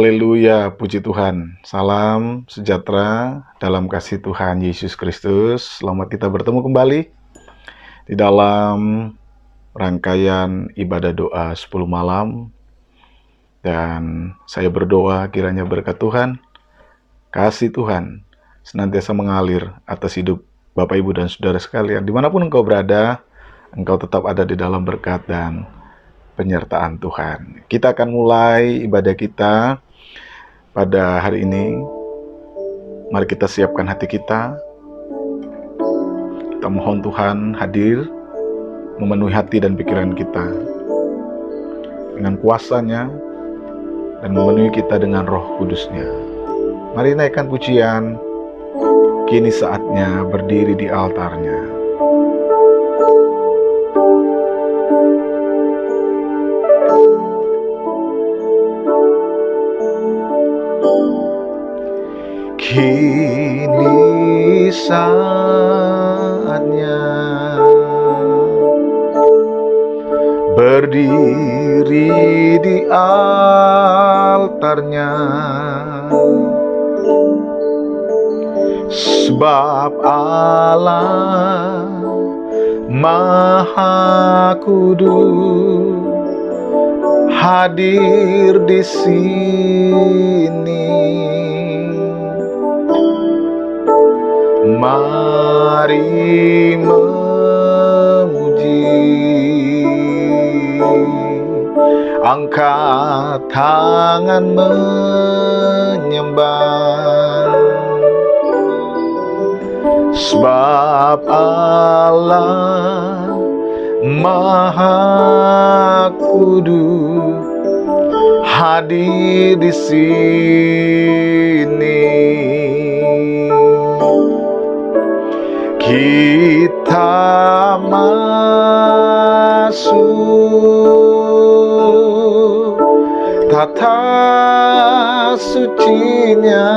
Haleluya, puji Tuhan. Salam sejahtera dalam kasih Tuhan Yesus Kristus. Selamat kita bertemu kembali di dalam rangkaian ibadah doa 10 malam. Dan saya berdoa kiranya berkat Tuhan, kasih Tuhan senantiasa mengalir atas hidup Bapak, Ibu, dan Saudara sekalian. Dimanapun engkau berada, engkau tetap ada di dalam berkat dan penyertaan Tuhan. Kita akan mulai ibadah kita pada hari ini. Mari kita siapkan hati kita. Kita mohon Tuhan hadir, memenuhi hati dan pikiran kita dengan kuasa-Nya dan memenuhi kita dengan Roh Kudus-Nya. Mari naikkan pujian. Kini saatnya berdiri di altar-Nya. Kini saatnya berdiri di altar-Nya, sebab Allah Maha Kudus hadir di sini. Mari memuji, angkat tangan menyembah, sebab Allah Maha Kudus hadir di sini. Kita masuk tata suci-Nya,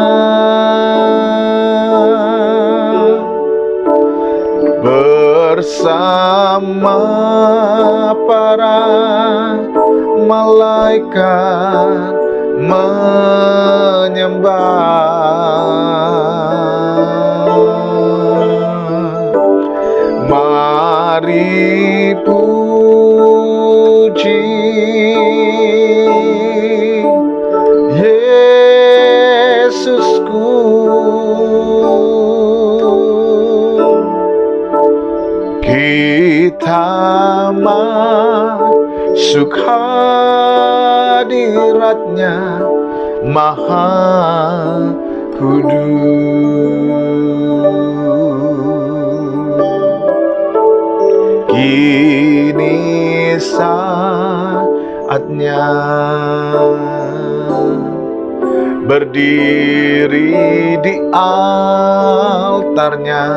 bersama para malaikat menyembah. Mari puji Yesusku, kita masuk hadirat-Nya Maha Kudus. Kini saatnya berdiri di altar-Nya,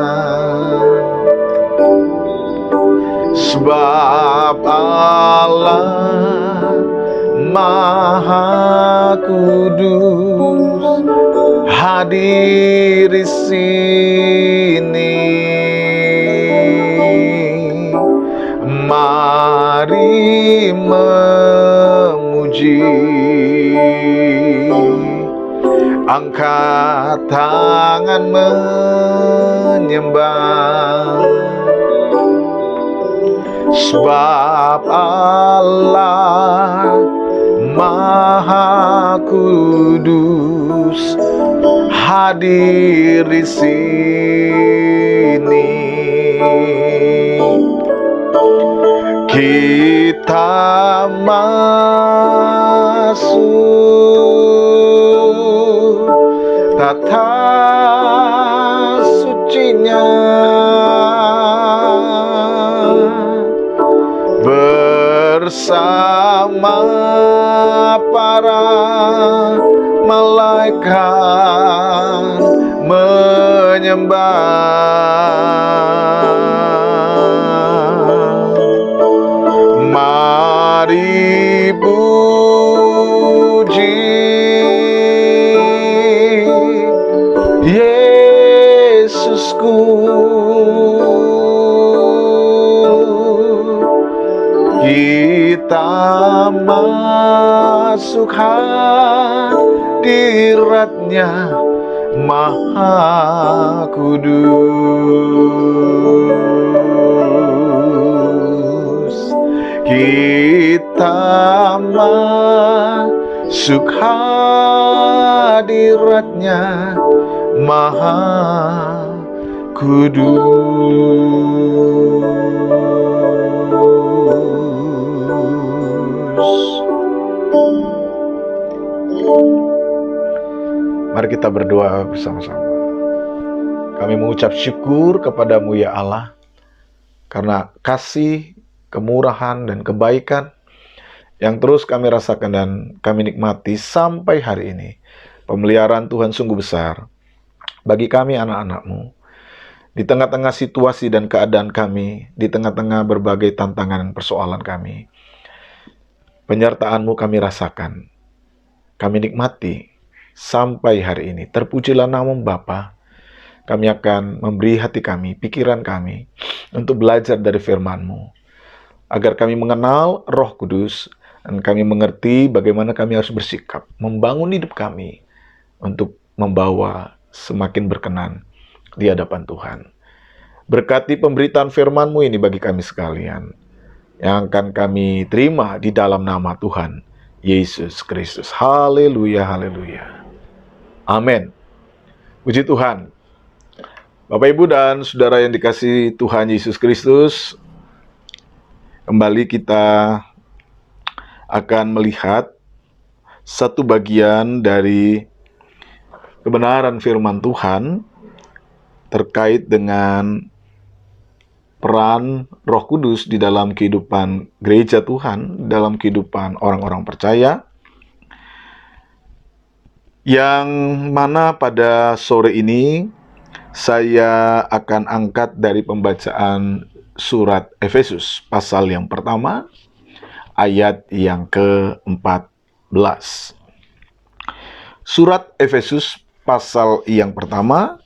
sebab Allah Maha Kudus hadir di sini. Mari memuji, angkat tangan menyembah, sebab Allah Maha Kudus hadir di sini. Kita masuk tata suci-Nya, bersama para malaikat menyembah. Mari puji Yesusku, kita masuk hadirat hadiratnya Maha Kudus. Kita masuk hadiratnya Maha Kudus. Mari kita berdoa bersama-sama. Kami mengucap syukur kepadamu ya Allah, karena kasih, kemurahan, dan kebaikan yang terus kami rasakan dan kami nikmati sampai hari ini. Pemeliharaan Tuhan sungguh besar bagi kami anak-anak-Mu. Di tengah-tengah situasi dan keadaan kami, di tengah-tengah berbagai tantangan dan persoalan kami, penyertaan-Mu kami rasakan, kami nikmati sampai hari ini. Terpujilah nama Bapa. Kami akan memberi hati kami, pikiran kami, untuk belajar dari firman-Mu, agar kami mengenal Roh Kudus, dan kami mengerti bagaimana kami harus bersikap, membangun hidup kami, untuk membawa semakin berkenan di hadapan Tuhan. Berkati pemberitaan firman-Mu ini bagi kami sekalian, yang akan kami terima di dalam nama Tuhan Yesus Kristus. Haleluya, haleluya. Amin. Puji Tuhan. Bapak, Ibu, dan Saudara yang dikasihi Tuhan Yesus Kristus, kembali kita akan melihat satu bagian dari kebenaran firman Tuhan terkait dengan peran Roh Kudus di dalam kehidupan gereja Tuhan, dalam kehidupan orang-orang percaya, yang mana pada sore ini saya akan angkat dari pembacaan surat Efesus pasal yang pertama, ayat yang ke-14. Surat Efesus pasal yang pertama,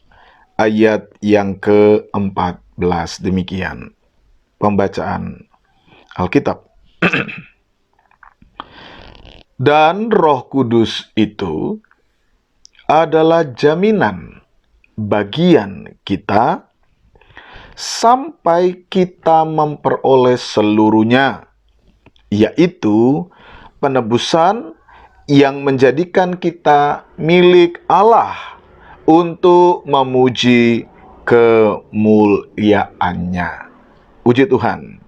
ayat yang ke-14. Demikian pembacaan Alkitab. Dan Roh Kudus itu adalah jaminan bagian kita sampai kita memperoleh seluruhnya, yaitu penebusan yang menjadikan kita milik Allah untuk memuji kemuliaannya. Puji Tuhan.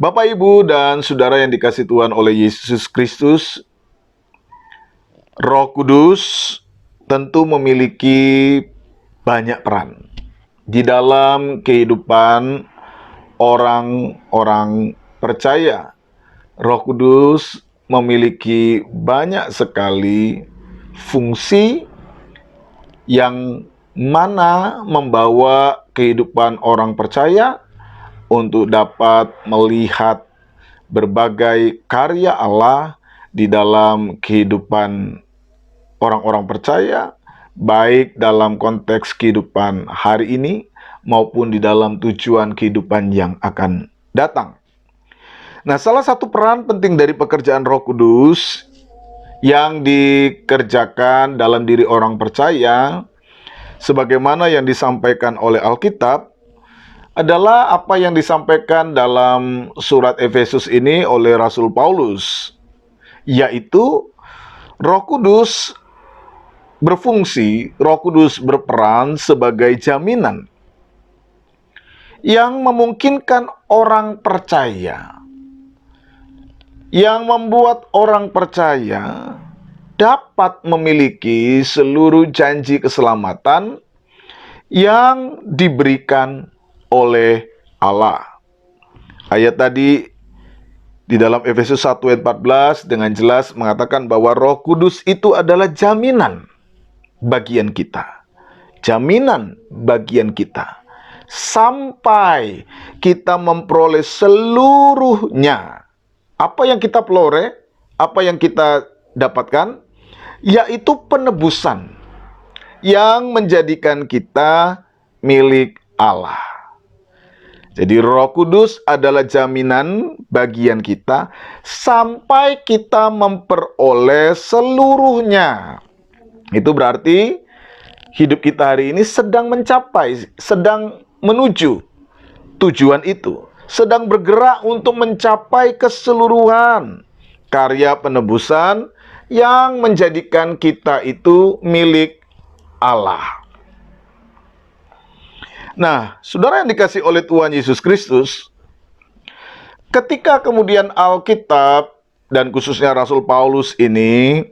Bapak, Ibu, dan Saudara yang dikasihi Tuhan oleh Yesus Kristus, Roh Kudus tentu memiliki banyak peran di dalam kehidupan orang-orang percaya. Roh Kudus memiliki banyak sekali fungsi yang mana membawa kehidupan orang percaya untuk dapat melihat berbagai karya Allah di dalam kehidupan orang-orang percaya, baik dalam konteks kehidupan hari ini maupun di dalam tujuan kehidupan yang akan datang. Nah, salah satu peran penting dari pekerjaan Roh Kudus yang dikerjakan dalam diri orang percaya, sebagaimana yang disampaikan oleh Alkitab, adalah apa yang disampaikan dalam surat Efesus ini oleh Rasul Paulus, yaitu Roh Kudus berfungsi, Roh Kudus berperan sebagai jaminan yang memungkinkan orang percaya, yang membuat orang percaya dapat memiliki seluruh janji keselamatan yang diberikan oleh Allah. Ayat tadi di dalam Efesus 1 ayat 14 dengan jelas mengatakan bahwa Roh Kudus itu adalah jaminan bagian kita. Jaminan bagian kita. Sampai kita memperoleh seluruhnya. Apa yang kita peroleh, apa yang kita dapatkan, yaitu penebusan yang menjadikan kita milik Allah. Jadi Roh Kudus adalah jaminan bagian kita sampai kita memperoleh seluruhnya. Itu berarti hidup kita hari ini sedang mencapai, sedang menuju tujuan itu, sedang bergerak untuk mencapai keseluruhan karya penebusan yang menjadikan kita itu milik Allah. Nah, saudara yang dikasih oleh Tuhan Yesus Kristus, ketika kemudian Alkitab dan khususnya Rasul Paulus ini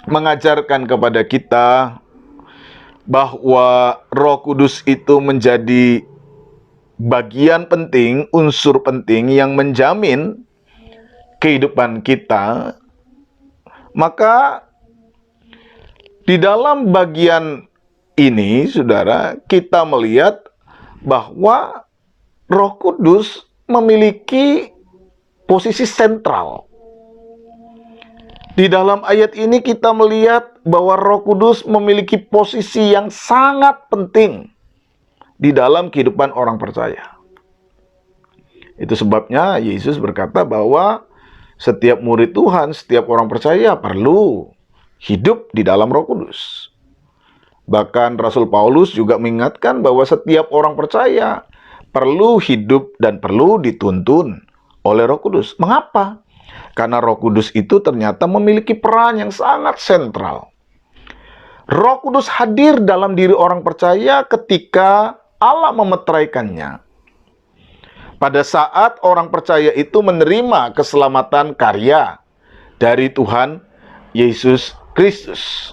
mengajarkan kepada kita bahwa Roh Kudus itu menjadi bagian penting, unsur penting yang menjamin kehidupan kita, maka di dalam bagian ini, saudara, kita melihat bahwa Roh Kudus memiliki posisi sentral. Di dalam ayat ini kita melihat bahwa Roh Kudus memiliki posisi yang sangat penting di dalam kehidupan orang percaya. Itu sebabnya Yesus berkata bahwa setiap murid Tuhan, setiap orang percaya perlu hidup di dalam Roh Kudus. Bahkan Rasul Paulus juga mengingatkan bahwa setiap orang percaya perlu hidup dan perlu dituntun oleh Roh Kudus. Mengapa? Karena Roh Kudus itu ternyata memiliki peran yang sangat sentral. Roh Kudus hadir dalam diri orang percaya ketika Allah memeteraikannya. Pada saat orang percaya itu menerima keselamatan karya dari Tuhan Yesus Kristus.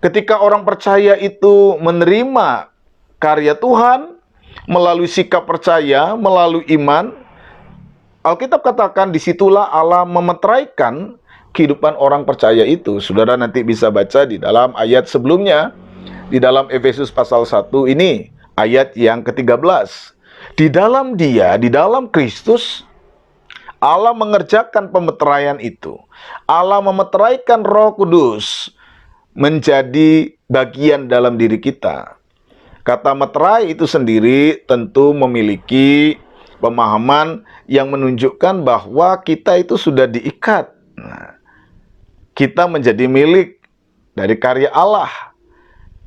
Ketika orang percaya itu menerima karya Tuhan melalui sikap percaya, melalui iman, Alkitab katakan disitulah Allah memeteraikan kehidupan orang percaya itu. Saudara nanti bisa baca di dalam ayat sebelumnya, di dalam Efesus pasal 1 ini, ayat yang ke-13. Di dalam Dia, di dalam Kristus, Allah mengerjakan pemeteraian itu. Allah memeteraikan Roh Kudus menjadi bagian dalam diri kita. Kata meterai itu sendiri tentu memiliki pemahaman yang menunjukkan bahwa kita itu sudah diikat. Nah, kita menjadi milik dari karya Allah.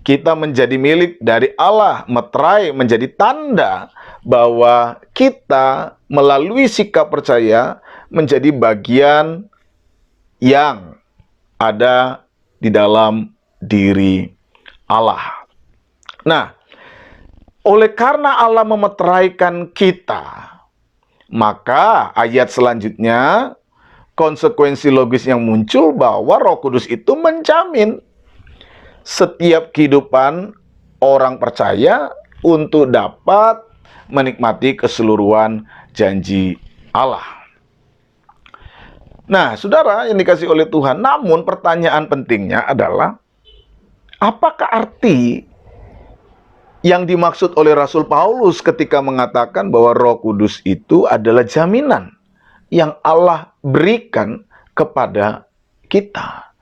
Kita menjadi milik dari Allah. Meterai menjadi tanda bahwa kita melalui sikap percaya menjadi bagian yang ada di dalam diri Allah. Nah, oleh karena Allah memeteraikan kita, maka ayat selanjutnya, konsekuensi logis yang muncul bahwa Roh Kudus itu menjamin setiap kehidupan orang percaya untuk dapat menikmati keseluruhan janji Allah. Nah, saudara yang dikasih oleh Tuhan, namun pertanyaan pentingnya adalah, apakah arti yang dimaksud oleh Rasul Paulus ketika mengatakan bahwa Roh Kudus itu adalah jaminan yang Allah berikan kepada kita?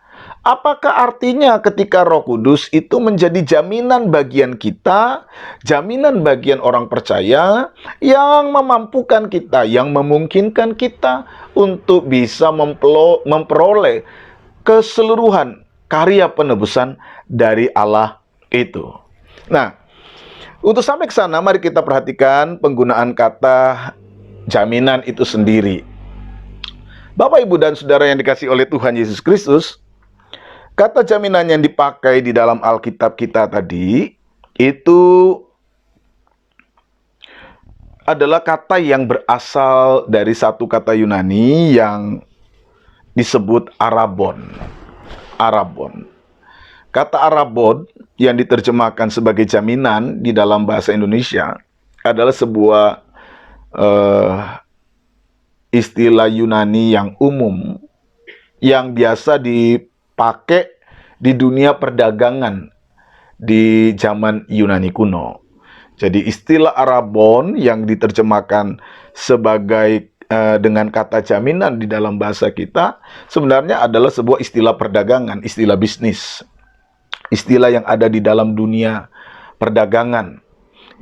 Apakah artinya ketika Roh Kudus itu menjadi jaminan bagian kita, jaminan bagian orang percaya yang memampukan kita, yang memungkinkan kita untuk bisa memperoleh keseluruhan karya penebusan dari Allah itu. Nah, untuk sampai ke sana, mari kita perhatikan penggunaan kata jaminan itu sendiri. Bapak, Ibu, dan Saudara yang dikasih oleh Tuhan Yesus Kristus, kata jaminan yang dipakai di dalam Alkitab kita tadi, itu adalah kata yang berasal dari satu kata Yunani yang disebut arabon. Arabon. Kata arabon yang diterjemahkan sebagai jaminan di dalam bahasa Indonesia adalah sebuah istilah Yunani yang umum yang biasa dipakai di dunia perdagangan di zaman Yunani kuno. Jadi istilah arabon yang diterjemahkan sebagai dengan kata jaminan di dalam bahasa kita sebenarnya adalah sebuah istilah perdagangan, istilah bisnis. Istilah yang ada di dalam dunia perdagangan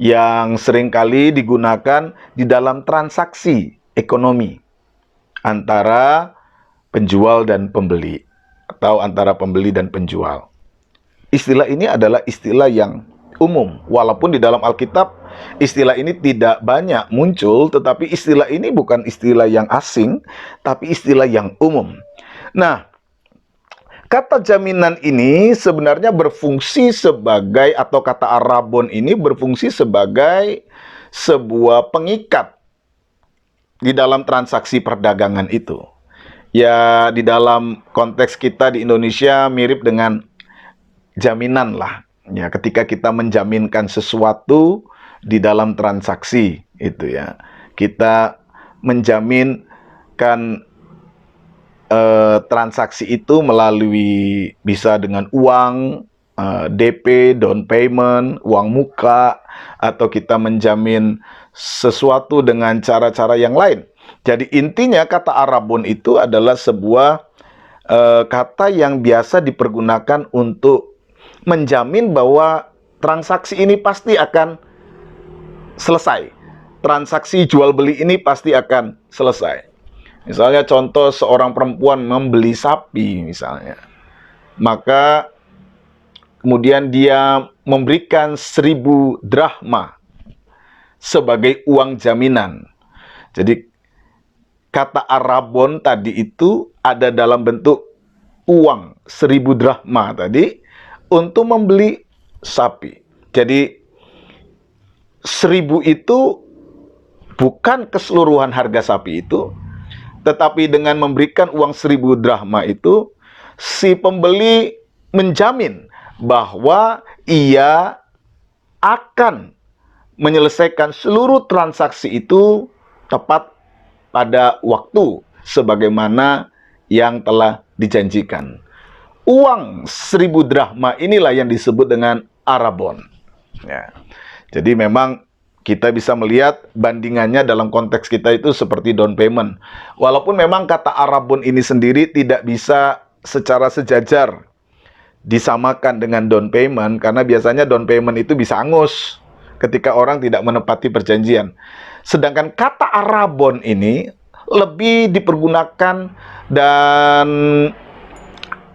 yang seringkali digunakan di dalam transaksi ekonomi antara penjual dan pembeli, atau antara pembeli dan penjual. Istilah ini adalah istilah yang umum, walaupun di dalam Alkitab istilah ini tidak banyak muncul, tetapi istilah ini bukan istilah yang asing, tapi istilah yang umum. Nah, kata jaminan ini sebenarnya berfungsi sebagai, atau kata arabon ini berfungsi sebagai sebuah pengikat di dalam transaksi perdagangan itu. Ya, di dalam konteks kita di Indonesia mirip dengan jaminan lah. Ya, ketika kita menjaminkan sesuatu di dalam transaksi itu ya. Kita menjaminkan transaksi itu melalui bisa dengan uang, DP, down payment, uang muka, atau kita menjamin sesuatu dengan cara-cara yang lain. Jadi intinya kata arabon itu adalah sebuah kata yang biasa dipergunakan untuk menjamin bahwa transaksi ini pasti akan selesai. Transaksi jual beli ini pasti akan selesai. Misalnya contoh seorang perempuan membeli sapi misalnya. Maka kemudian dia memberikan 1.000 drachma sebagai uang jaminan. Jadi kata arabon tadi itu ada dalam bentuk uang 1.000 drachma tadi untuk membeli sapi. Jadi 1.000 itu bukan keseluruhan harga sapi itu, tetapi dengan memberikan uang 1.000 drachma itu, si pembeli menjamin bahwa ia akan menyelesaikan seluruh transaksi itu tepat pada waktu sebagaimana yang telah dijanjikan. Uang 1.000 drachma inilah yang disebut dengan arabon. Ya. Jadi memang kita bisa melihat bandingannya dalam konteks kita itu seperti down payment. Walaupun memang kata arabon ini sendiri tidak bisa secara sejajar disamakan dengan down payment, karena biasanya down payment itu bisa angus ketika orang tidak menepati perjanjian. Sedangkan kata arabon ini lebih dipergunakan dan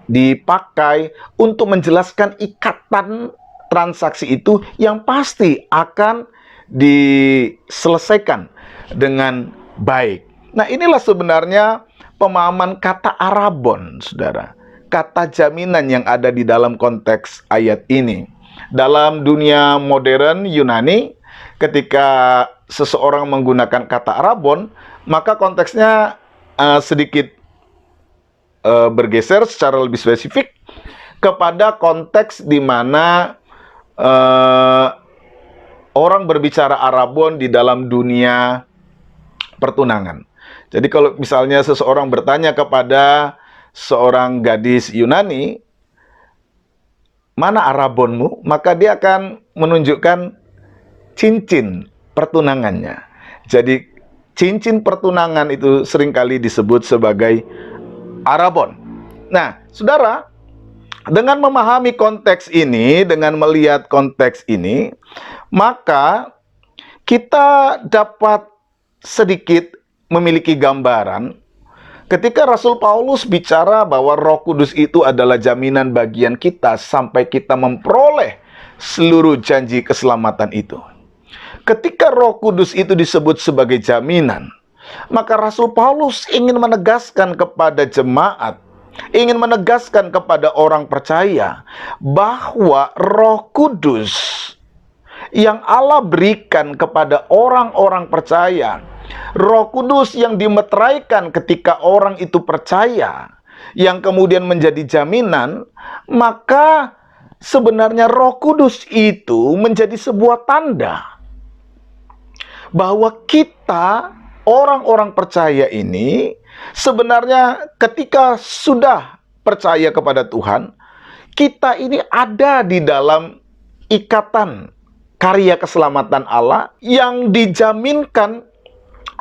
dipakai untuk menjelaskan ikatan transaksi itu yang pasti akan diselesaikan dengan baik. Nah, inilah sebenarnya pemahaman kata arabon, saudara. Kata jaminan yang ada di dalam konteks ayat ini. Dalam dunia modern Yunani, ketika seseorang menggunakan kata arabon, maka konteksnya sedikit bergeser secara lebih spesifik kepada konteks di mana orang berbicara arabon di dalam dunia pertunangan. Jadi kalau misalnya seseorang bertanya kepada seorang gadis Yunani, mana arabonmu? Maka dia akan menunjukkan cincin pertunangannya. Jadi cincin pertunangan itu seringkali disebut sebagai arabon. Nah, saudara, dengan memahami konteks ini, dengan melihat konteks ini, maka kita dapat sedikit memiliki gambaran ketika Rasul Paulus bicara bahwa Roh Kudus itu adalah jaminan bagian kita sampai kita memperoleh seluruh janji keselamatan itu. Ketika Roh Kudus itu disebut sebagai jaminan, maka Rasul Paulus ingin menegaskan kepada jemaat, ingin menegaskan kepada orang percaya bahwa Roh Kudus yang Allah berikan kepada orang-orang percaya, Roh Kudus yang dimeteraikan ketika orang itu percaya, yang kemudian menjadi jaminan, maka sebenarnya Roh Kudus itu menjadi sebuah tanda bahwa kita orang-orang percaya ini sebenarnya ketika sudah percaya kepada Tuhan, kita ini ada di dalam ikatan karya keselamatan Allah yang dijaminkan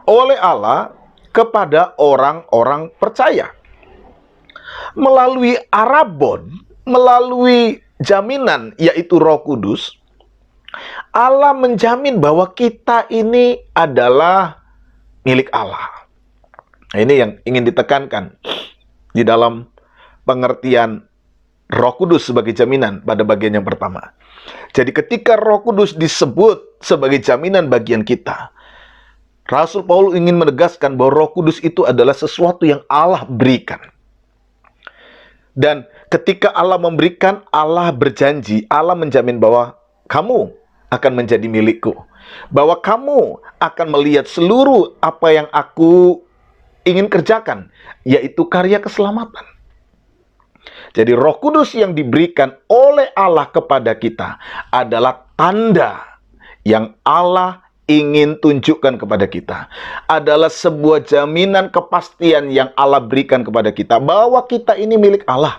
oleh Allah kepada orang-orang percaya. Melalui arabon, melalui jaminan yaitu Roh Kudus, Allah menjamin bahwa kita ini adalah milik Allah. Nah, ini yang ingin ditekankan di dalam pengertian Roh Kudus sebagai jaminan pada bagian yang pertama. Jadi ketika Roh Kudus disebut sebagai jaminan bagian kita, Rasul Paulus ingin menegaskan bahwa Roh Kudus itu adalah sesuatu yang Allah berikan. Dan ketika Allah memberikan, Allah berjanji, Allah menjamin bahwa kamu akan menjadi milikku. Bahwa kamu akan melihat seluruh apa yang aku ingin kerjakan, yaitu karya keselamatan. Jadi Roh Kudus yang diberikan oleh Allah kepada kita adalah tanda yang Allah ingin tunjukkan kepada kita. Adalah sebuah jaminan kepastian yang Allah berikan kepada kita bahwa kita ini milik Allah.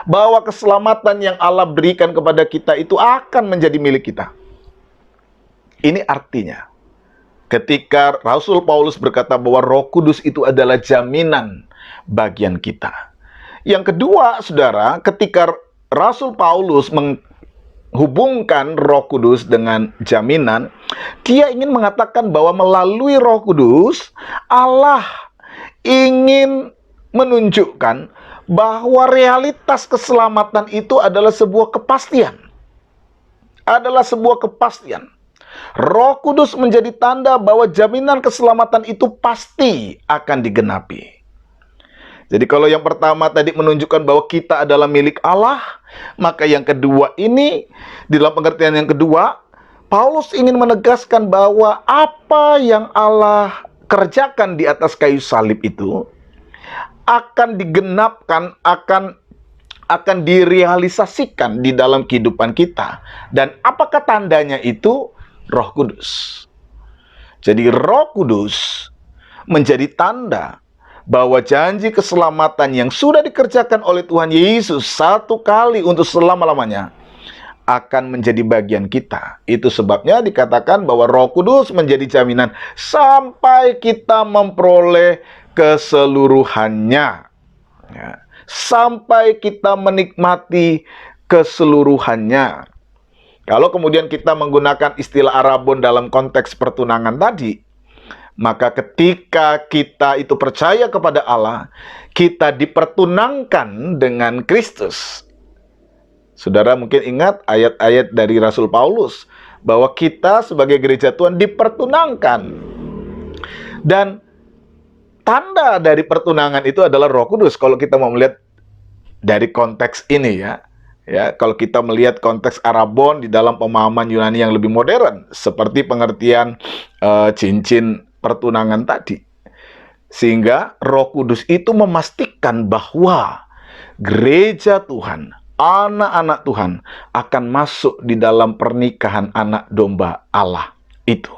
Bahwa keselamatan yang Allah berikan kepada kita itu akan menjadi milik kita. Ini artinya ketika Rasul Paulus berkata bahwa Roh Kudus itu adalah jaminan bagian kita. Yang kedua, saudara, ketika Rasul Paulus menghubungkan Roh Kudus dengan jaminan, dia ingin mengatakan bahwa melalui Roh Kudus, Allah ingin menunjukkan bahwa realitas keselamatan itu adalah sebuah kepastian. Adalah sebuah kepastian. Roh Kudus menjadi tanda bahwa jaminan keselamatan itu pasti akan digenapi. Jadi kalau yang pertama tadi menunjukkan bahwa kita adalah milik Allah, maka yang kedua ini, di dalam pengertian yang kedua, Paulus ingin menegaskan bahwa apa yang Allah kerjakan di atas kayu salib itu akan digenapkan, akan direalisasikan di dalam kehidupan kita. Dan apakah tandanya itu? Roh Kudus. Jadi Roh Kudus menjadi tanda bahwa janji keselamatan yang sudah dikerjakan oleh Tuhan Yesus satu kali untuk selama-lamanya akan menjadi bagian kita. Itu sebabnya dikatakan bahwa Roh Kudus menjadi jaminan sampai kita memperoleh keseluruhannya. Ya. Sampai kita menikmati keseluruhannya. Kalau kemudian kita menggunakan istilah Arabon dalam konteks pertunangan tadi, maka ketika kita itu percaya kepada Allah, kita dipertunangkan dengan Kristus. Saudara mungkin ingat ayat-ayat dari Rasul Paulus, bahwa kita sebagai gereja Tuhan dipertunangkan. Dan tanda dari pertunangan itu adalah Roh Kudus. Kalau kita mau melihat dari konteks ini ya, kalau kita melihat konteks Arabon di dalam pemahaman Yunani yang lebih modern, seperti pengertian cincin pertunangan tadi. Sehingga Roh Kudus itu memastikan bahwa gereja Tuhan, anak-anak Tuhan akan masuk di dalam pernikahan anak domba Allah itu.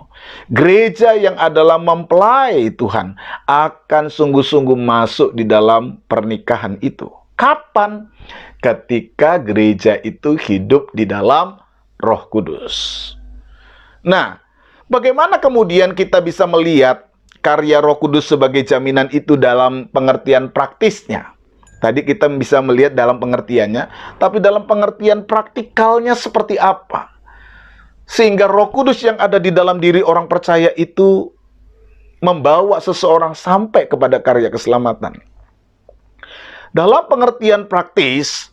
Gereja yang adalah mempelai Tuhan akan sungguh-sungguh masuk di dalam pernikahan itu. Kapan? Ketika gereja itu hidup di dalam Roh Kudus. Nah, bagaimana kemudian kita bisa melihat karya Roh Kudus sebagai jaminan itu dalam pengertian praktisnya? Tadi kita bisa melihat dalam pengertiannya, tapi dalam pengertian praktikalnya seperti apa? Sehingga Roh Kudus yang ada di dalam diri orang percaya itu membawa seseorang sampai kepada karya keselamatan. Dalam pengertian praktis,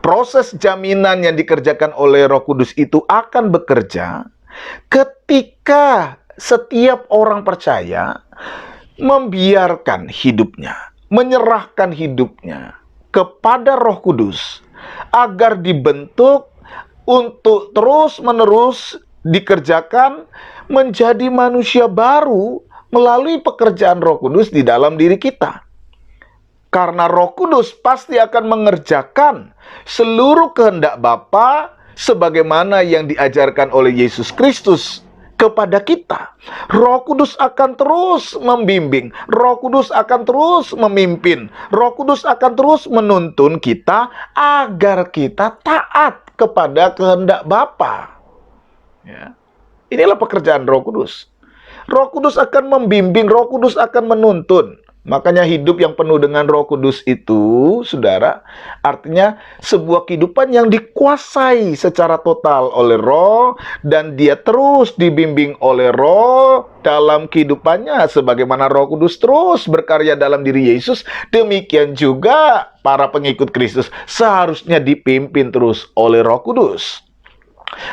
proses jaminan yang dikerjakan oleh Roh Kudus itu akan bekerja ketika setiap orang percaya membiarkan hidupnya, menyerahkan hidupnya kepada Roh Kudus agar dibentuk untuk terus-menerus dikerjakan menjadi manusia baru melalui pekerjaan Roh Kudus di dalam diri kita. Karena Roh Kudus pasti akan mengerjakan seluruh kehendak Bapa sebagaimana yang diajarkan oleh Yesus Kristus kepada kita. Roh Kudus akan terus membimbing, Roh Kudus akan terus memimpin, Roh Kudus akan terus menuntun kita agar kita taat kepada kehendak Bapa. Ya. Inilah pekerjaan Roh Kudus. Roh Kudus akan membimbing, Roh Kudus akan menuntun. Makanya hidup yang penuh dengan Roh Kudus itu, saudara, artinya sebuah kehidupan yang dikuasai secara total oleh Roh, dan dia terus dibimbing oleh Roh dalam kehidupannya. Sebagaimana Roh Kudus terus berkarya dalam diri Yesus, demikian juga para pengikut Kristus seharusnya dipimpin terus oleh Roh Kudus.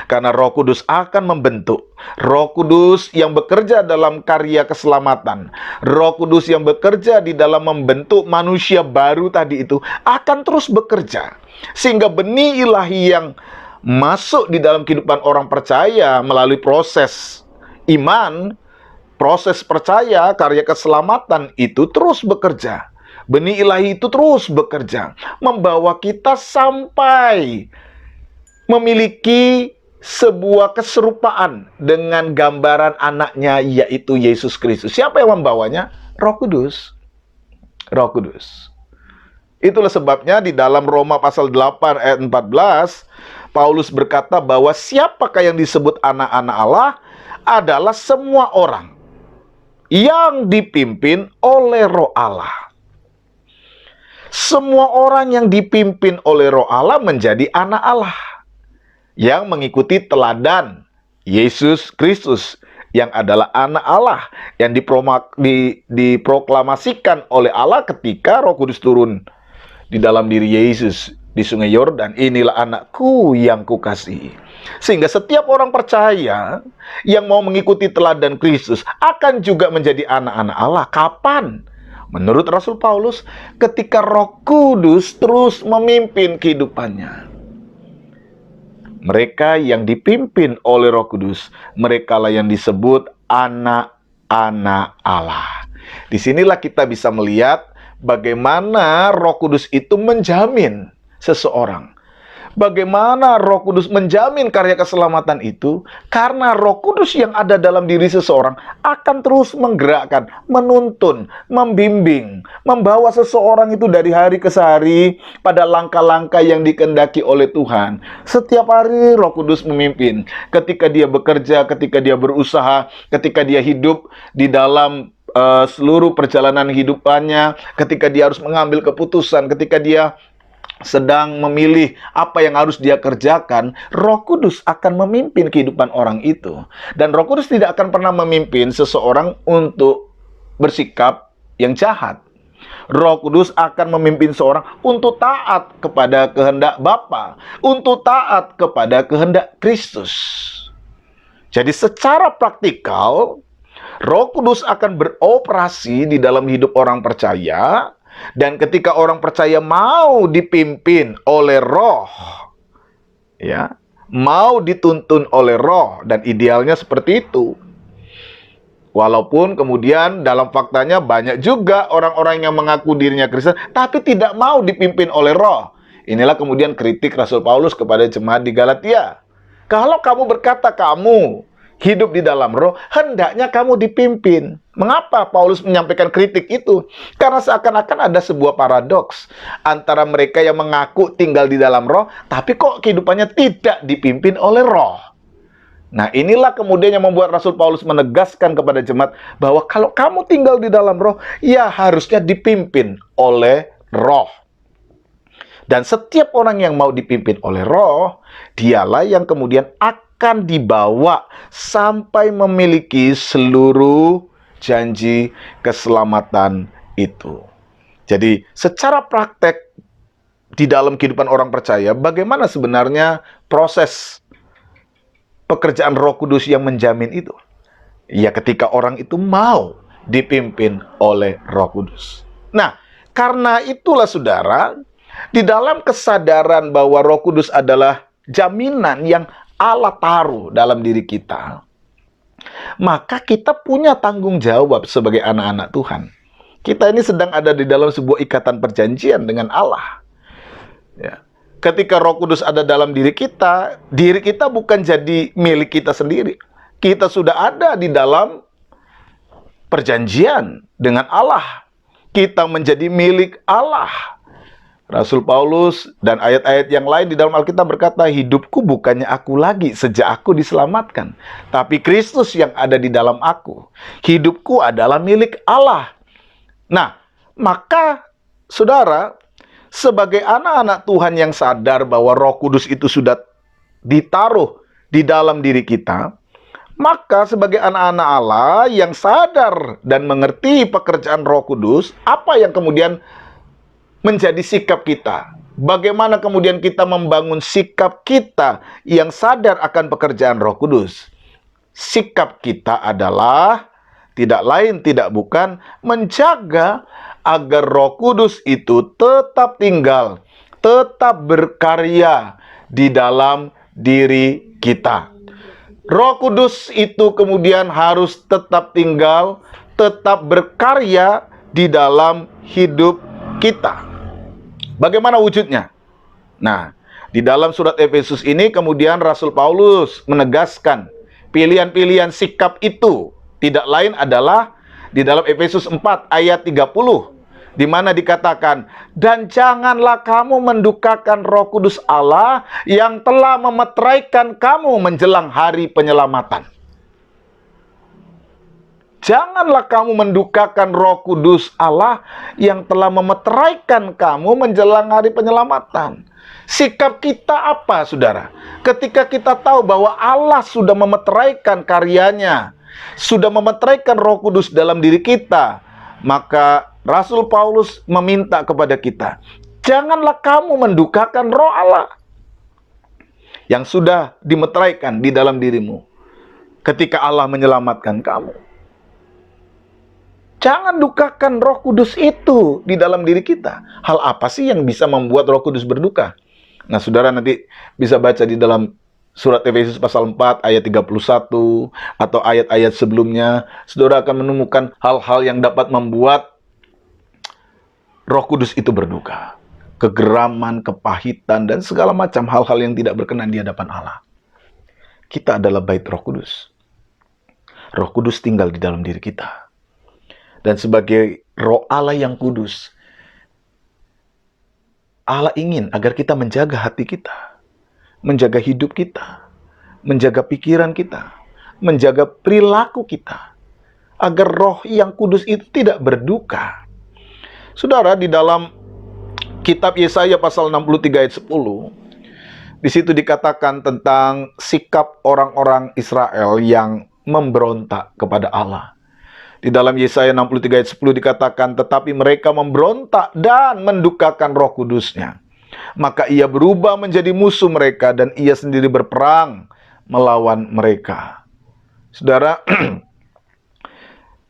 Karena Roh Kudus akan membentuk. Roh Kudus yang bekerja dalam karya keselamatan, Roh Kudus yang bekerja di dalam membentuk manusia baru tadi itu akan terus bekerja. Sehingga benih ilahi yang masuk di dalam kehidupan orang percaya melalui proses iman, proses percaya, karya keselamatan itu terus bekerja. Benih ilahi itu terus bekerja, membawa kita sampai memiliki sebuah keserupaan dengan gambaran anaknya, yaitu Yesus Kristus. Siapa yang membawanya? Roh Kudus. Roh Kudus. Itulah sebabnya di dalam Roma pasal 8 ayat 14, Paulus berkata bahwa siapakah yang disebut anak-anak Allah adalah semua orang yang dipimpin oleh Roh Allah. Semua orang yang dipimpin oleh Roh Allah menjadi anak Allah, yang mengikuti teladan Yesus Kristus, yang adalah anak Allah, yang diproklamasikan oleh Allah ketika Roh Kudus turun di dalam diri Yesus di Sungai Yordan. Inilah anakku yang kukasihi. Sehingga setiap orang percaya yang mau mengikuti teladan Kristus akan juga menjadi anak-anak Allah. Kapan? Menurut Rasul Paulus, ketika Roh Kudus terus memimpin kehidupannya. Mereka yang dipimpin oleh Roh Kudus, merekalah yang disebut anak-anak Allah. Disinilah kita bisa melihat bagaimana Roh Kudus itu menjamin seseorang. Bagaimana Roh Kudus menjamin karya keselamatan itu? Karena Roh Kudus yang ada dalam diri seseorang akan terus menggerakkan, menuntun, membimbing, membawa seseorang itu dari hari ke hari pada langkah-langkah yang dikehendaki oleh Tuhan. Setiap hari Roh Kudus memimpin. Ketika dia bekerja, ketika dia berusaha, ketika dia hidup di dalam seluruh perjalanan hidupannya, ketika dia harus mengambil keputusan, ketika dia sedang memilih apa yang harus dia kerjakan, Roh Kudus akan memimpin kehidupan orang itu. Dan Roh Kudus tidak akan pernah memimpin seseorang untuk bersikap yang jahat. Roh Kudus akan memimpin seorang untuk taat kepada kehendak Bapa, untuk taat kepada kehendak Kristus. Jadi secara praktikal, Roh Kudus akan beroperasi di dalam hidup orang percaya. Dan ketika orang percaya mau dipimpin oleh Roh, ya, mau dituntun oleh Roh, dan idealnya seperti itu. Walaupun kemudian dalam faktanya banyak juga orang-orang yang mengaku dirinya Kristen, tapi tidak mau dipimpin oleh Roh. Inilah kemudian kritik Rasul Paulus kepada jemaat di Galatia. Kalau kamu berkata kamu hidup di dalam Roh, hendaknya kamu dipimpin. Mengapa Paulus menyampaikan kritik itu? Karena seakan-akan ada sebuah paradoks antara mereka yang mengaku tinggal di dalam Roh, tapi kok kehidupannya tidak dipimpin oleh Roh. Nah, inilah kemudian yang membuat Rasul Paulus menegaskan kepada jemaat bahwa kalau kamu tinggal di dalam Roh, ya harusnya dipimpin oleh Roh. Dan setiap orang yang mau dipimpin oleh Roh, dialah yang kemudian akan dibawa sampai memiliki seluruh janji keselamatan itu. Jadi, secara praktek di dalam kehidupan orang percaya, bagaimana sebenarnya proses pekerjaan Roh Kudus yang menjamin itu? Ya, ketika orang itu mau dipimpin oleh Roh Kudus. Nah, karena itulah saudara, di dalam kesadaran bahwa Roh Kudus adalah jaminan yang Allah taruh dalam diri kita, maka kita punya tanggung jawab sebagai anak-anak Tuhan. Kita ini sedang ada di dalam sebuah ikatan perjanjian dengan Allah. Ya. Ketika Roh Kudus ada dalam diri kita bukan jadi milik kita sendiri. Kita sudah ada di dalam perjanjian dengan Allah. Kita menjadi milik Allah. Rasul Paulus dan ayat-ayat yang lain di dalam Alkitab berkata, hidupku bukannya aku lagi sejak aku diselamatkan, tapi Kristus yang ada di dalam aku. Hidupku adalah milik Allah. Nah, Maka, saudara, sebagai anak-anak Tuhan yang sadar bahwa Roh Kudus itu sudah ditaruh di dalam diri kita, maka sebagai anak-anak Allah yang sadar dan mengerti pekerjaan Roh Kudus, apa yang kemudian menjadi sikap kita? Bagaimana kemudian kita membangun sikap kita yang sadar akan pekerjaan Roh Kudus? Sikap kita adalah tidak lain tidak bukan menjaga agar Roh Kudus itu tetap tinggal, tetap berkarya di dalam diri kita. Roh Kudus itu kemudian harus tetap tinggal, tetap berkarya di dalam hidup kita. Bagaimana wujudnya? Nah, di dalam surat Efesus ini kemudian Rasul Paulus menegaskan pilihan-pilihan sikap itu. Tidak lain adalah di dalam Efesus 4 ayat 30, di mana dikatakan, dan janganlah kamu mendukakan Roh Kudus Allah yang telah memeteraikan kamu menjelang hari penyelamatan. Janganlah kamu mendukakan Roh Kudus Allah yang telah memeteraikan kamu menjelang hari penyelamatan. Sikap kita apa, saudara? Ketika kita tahu bahwa Allah sudah memeteraikan karyanya, sudah memeteraikan Roh Kudus dalam diri kita, maka Rasul Paulus meminta kepada kita, janganlah kamu mendukakan Roh Allah yang sudah dimeteraikan di dalam dirimu ketika Allah menyelamatkan kamu. Jangan dukakan Roh Kudus itu di dalam diri kita. Hal apa sih yang bisa membuat Roh Kudus berduka? Nah, saudara nanti bisa baca di dalam surat Efesus pasal 4 ayat 31 atau ayat-ayat sebelumnya. Saudara akan menemukan hal-hal yang dapat membuat Roh Kudus itu berduka. Kegeraman, kepahitan, dan segala macam hal-hal yang tidak berkenan di hadapan Allah. Kita adalah bait Roh Kudus. Roh Kudus tinggal di dalam diri kita. Dan sebagai Roh Allah yang kudus, Allah ingin agar kita menjaga hati kita, menjaga hidup kita, menjaga pikiran kita, menjaga perilaku kita, agar Roh yang kudus itu tidak berduka. Saudara, di dalam kitab Yesaya pasal 63 ayat 10, di situ dikatakan tentang sikap orang-orang Israel yang memberontak kepada Allah. Di dalam Yesaya 63 ayat 10 dikatakan, tetapi mereka memberontak dan mendukakan Roh Kudusnya. Maka ia berubah menjadi musuh mereka dan ia sendiri berperang melawan mereka. Saudara,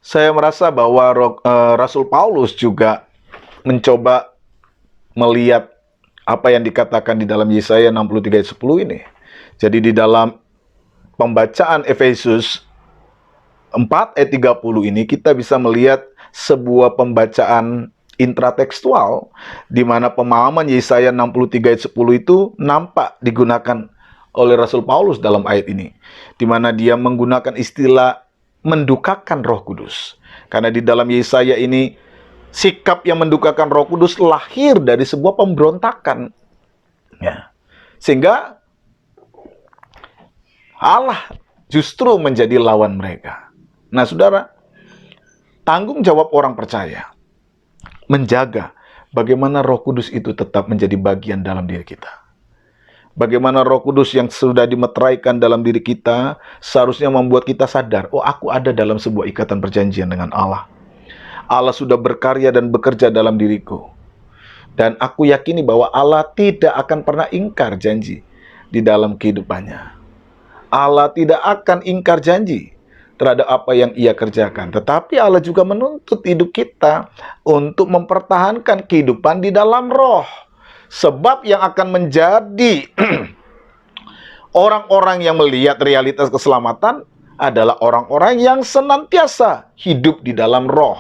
saya merasa bahwa Rasul Paulus juga mencoba melihat apa yang dikatakan di dalam Yesaya 63 ayat 10 ini. Jadi di dalam pembacaan Efesus 4 ayat 30 ini kita bisa melihat sebuah pembacaan intratekstual di mana pemahaman Yesaya 63 ayat 10 itu nampak digunakan oleh Rasul Paulus dalam ayat ini, di mana dia menggunakan istilah mendukakan Roh Kudus. Karena di dalam Yesaya ini sikap yang mendukakan Roh Kudus lahir dari sebuah pemberontakan. Ya. Sehingga Allah justru menjadi lawan mereka. Nah, saudara, tanggung jawab orang percaya menjaga bagaimana Roh Kudus itu tetap menjadi bagian dalam diri kita. Bagaimana Roh Kudus yang sudah dimeteraikan dalam diri kita seharusnya membuat kita sadar, oh, aku ada dalam sebuah ikatan perjanjian dengan Allah. Allah sudah berkarya dan bekerja dalam diriku. Dan aku yakini bahwa Allah tidak akan pernah ingkar janji di dalam kehidupannya. Allah tidak akan ingkar janji terhadap apa yang ia kerjakan. Tetapi Allah juga menuntut hidup kita untuk mempertahankan kehidupan di dalam roh. Sebab yang akan menjadi orang-orang yang melihat realitas keselamatan adalah orang-orang yang senantiasa hidup di dalam roh.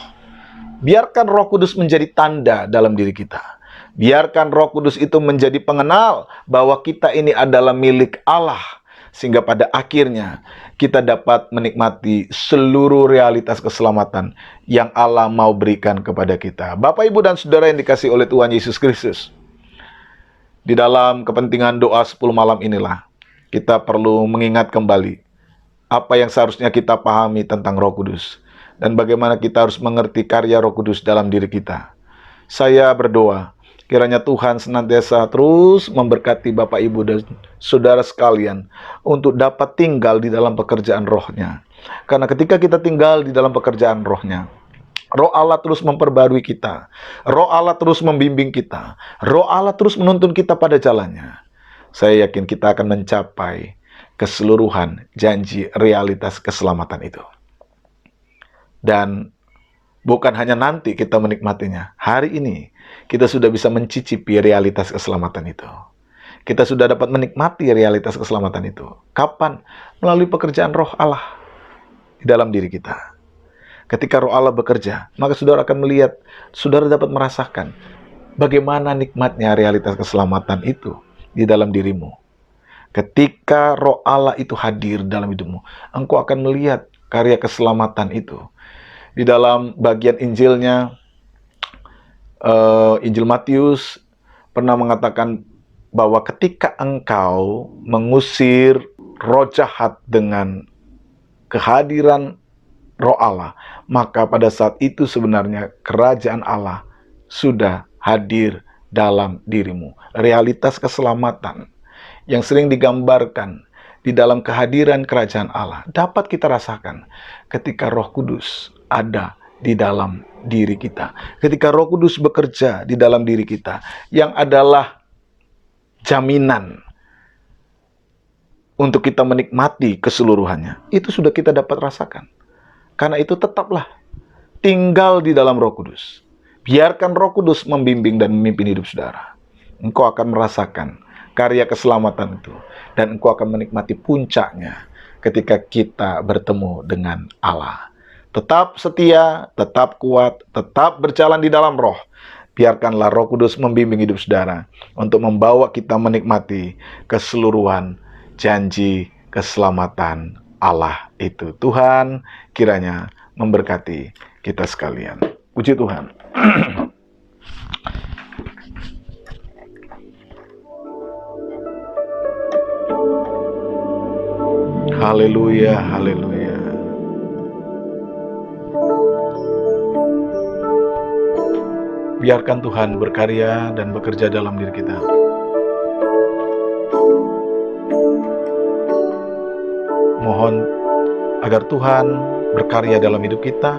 Biarkan Roh Kudus menjadi tanda dalam diri kita. Biarkan Roh Kudus itu menjadi pengenal bahwa kita ini adalah milik Allah. Sehingga pada akhirnya kita dapat menikmati seluruh realitas keselamatan yang Allah mau berikan kepada kita. Bapak, Ibu, dan Saudara yang dikasihi oleh Tuhan Yesus Kristus. Di dalam kepentingan doa 10 malam inilah, kita perlu mengingat kembali apa yang seharusnya kita pahami tentang Roh Kudus. Dan bagaimana kita harus mengerti karya Roh Kudus dalam diri kita. Saya berdoa, kiranya Tuhan senantiasa terus memberkati Bapak, Ibu, dan saudara sekalian untuk dapat tinggal di dalam pekerjaan rohnya. Karena ketika kita tinggal di dalam pekerjaan rohnya, Roh Allah terus memperbarui kita. Roh Allah terus membimbing kita. Roh Allah terus menuntun kita pada jalannya. Saya yakin kita akan mencapai keseluruhan janji realitas keselamatan itu. Dan bukan hanya nanti kita menikmatinya. Hari ini kita sudah bisa mencicipi realitas keselamatan itu. Kita sudah dapat menikmati realitas keselamatan itu. Kapan? Melalui pekerjaan Roh Allah di dalam diri kita. Ketika Roh Allah bekerja, maka saudara akan melihat, saudara dapat merasakan bagaimana nikmatnya realitas keselamatan itu di dalam dirimu. Ketika Roh Allah itu hadir dalam hidupmu, engkau akan melihat karya keselamatan itu. Di dalam bagian Injilnya, Injil Matius pernah mengatakan bahwa ketika engkau mengusir roh jahat dengan kehadiran Roh Allah, maka pada saat itu sebenarnya kerajaan Allah sudah hadir dalam dirimu. Realitas keselamatan yang sering digambarkan di dalam kehadiran kerajaan Allah dapat kita rasakan ketika Roh Kudus ada di dalam diri kita. Ketika Roh Kudus bekerja di dalam diri kita, yang adalah jaminan untuk kita menikmati keseluruhannya, itu sudah kita dapat rasakan. Karena itu tetaplah tinggal di dalam Roh Kudus. Biarkan Roh Kudus membimbing dan memimpin hidup saudara. Engkau akan merasakan karya keselamatan itu. Dan engkau akan menikmati puncaknya ketika kita bertemu dengan Allah. Tetap setia, tetap kuat, tetap berjalan di dalam roh. Biarkanlah Roh Kudus membimbing hidup saudara untuk membawa kita menikmati keseluruhan janji keselamatan Allah itu. Tuhan kiranya memberkati kita sekalian. Puji Tuhan. Haleluya, haleluya. Biarkan Tuhan berkarya dan bekerja dalam diri kita. Mohon agar Tuhan berkarya dalam hidup kita,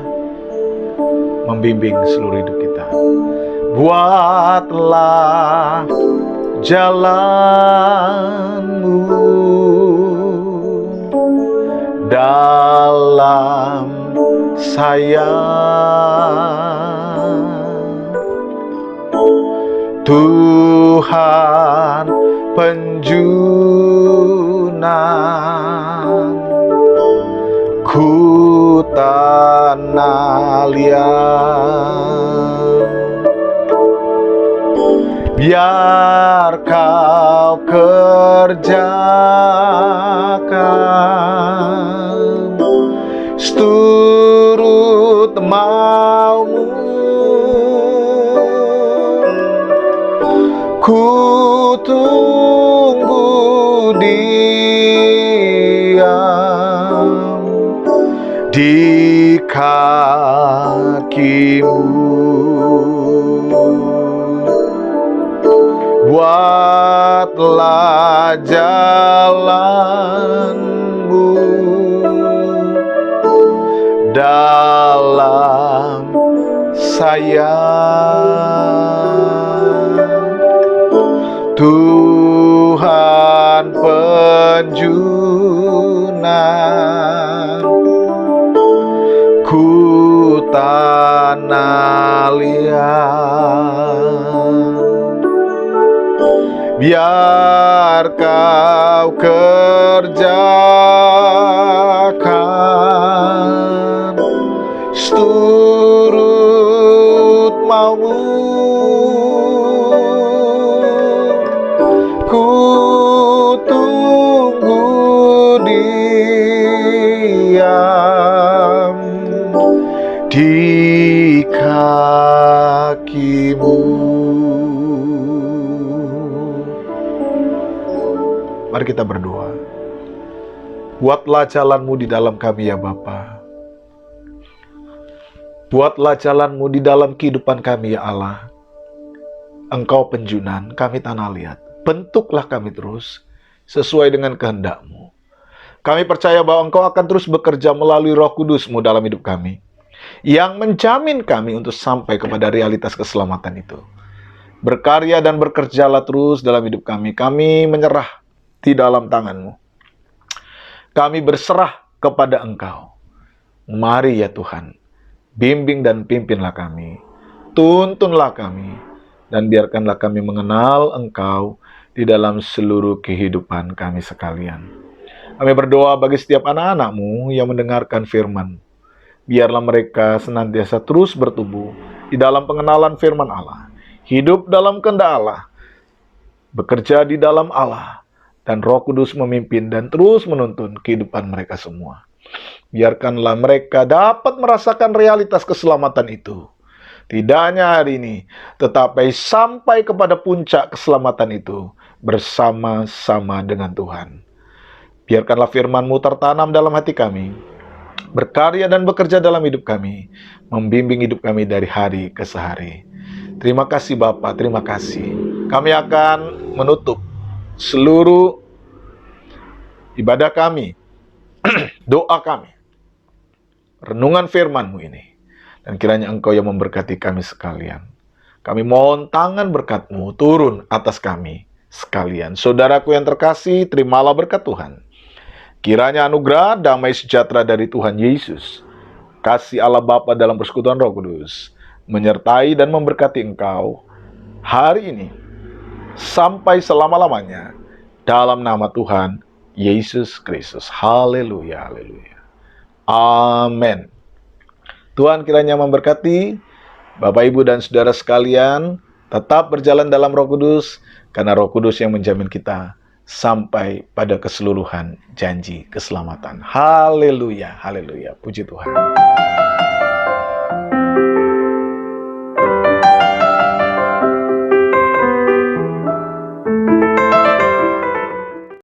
membimbing seluruh hidup kita. Buatlah jalanmu dalam saya, Tuhan penjunan ku tanah liat. Biar kau kerjakan seturut maumu, ku tunggu diam di kakimu. Buatlah jalanmu dalam saya, Tuhan penjunan ku tanah liat. Biar kau kerjakan seturut maumu, ku tunggu diam di kakimu. Mari kita berdoa. Buatlah jalanmu di dalam kami ya Bapa. Buatlah jalanmu di dalam kehidupan kami ya Allah. Engkau penjunan, kami tanah liat. Bentuklah kami terus sesuai dengan kehendak-Mu. Kami percaya bahwa Engkau akan terus bekerja melalui Roh Kudus-Mu dalam hidup kami, yang menjamin kami untuk sampai kepada realitas keselamatan itu. Berkarya dan bekerjalah terus dalam hidup kami. Kami menyerah di dalam tangan-Mu. Kami berserah kepada Engkau. Mari ya Tuhan, bimbing dan pimpinlah kami. Tuntunlah kami, dan biarkanlah kami mengenal Engkau di dalam seluruh kehidupan kami sekalian. Kami berdoa bagi setiap anak-anak-Mu yang mendengarkan firman. Biarlah mereka senantiasa terus bertumbuh di dalam pengenalan firman Allah, hidup dalam kehendak Allah, bekerja di dalam Allah, dan Roh Kudus memimpin dan terus menuntun kehidupan mereka semua. Biarkanlah mereka dapat merasakan realitas keselamatan itu. Tidak hanya hari ini, tetapi sampai kepada puncak keselamatan itu bersama-sama dengan Tuhan. Biarkanlah firman-Mu tertanam dalam hati kami, berkarya dan bekerja dalam hidup kami, membimbing hidup kami dari hari ke hari. Terima kasih Bapa, terima kasih. Kami akan menutup seluruh ibadah kami, doa kami, renungan firman-Mu ini. Dan kiranya Engkau yang memberkati kami sekalian. Kami mohon tangan berkat-Mu turun atas kami sekalian. Saudaraku yang terkasih, terimalah berkat Tuhan. Kiranya anugerah damai sejahtera dari Tuhan Yesus, kasih Allah Bapa dalam persekutuan Roh Kudus, menyertai dan memberkati engkau hari ini sampai selama-lamanya dalam nama Tuhan Yesus Kristus. Haleluya, haleluya. Amin. Tuhan kiranya memberkati Bapak, Ibu, dan saudara sekalian. Tetap berjalan dalam Roh Kudus, karena Roh Kudus yang menjamin kita sampai pada keseluruhan janji keselamatan. Haleluya, haleluya. Puji Tuhan.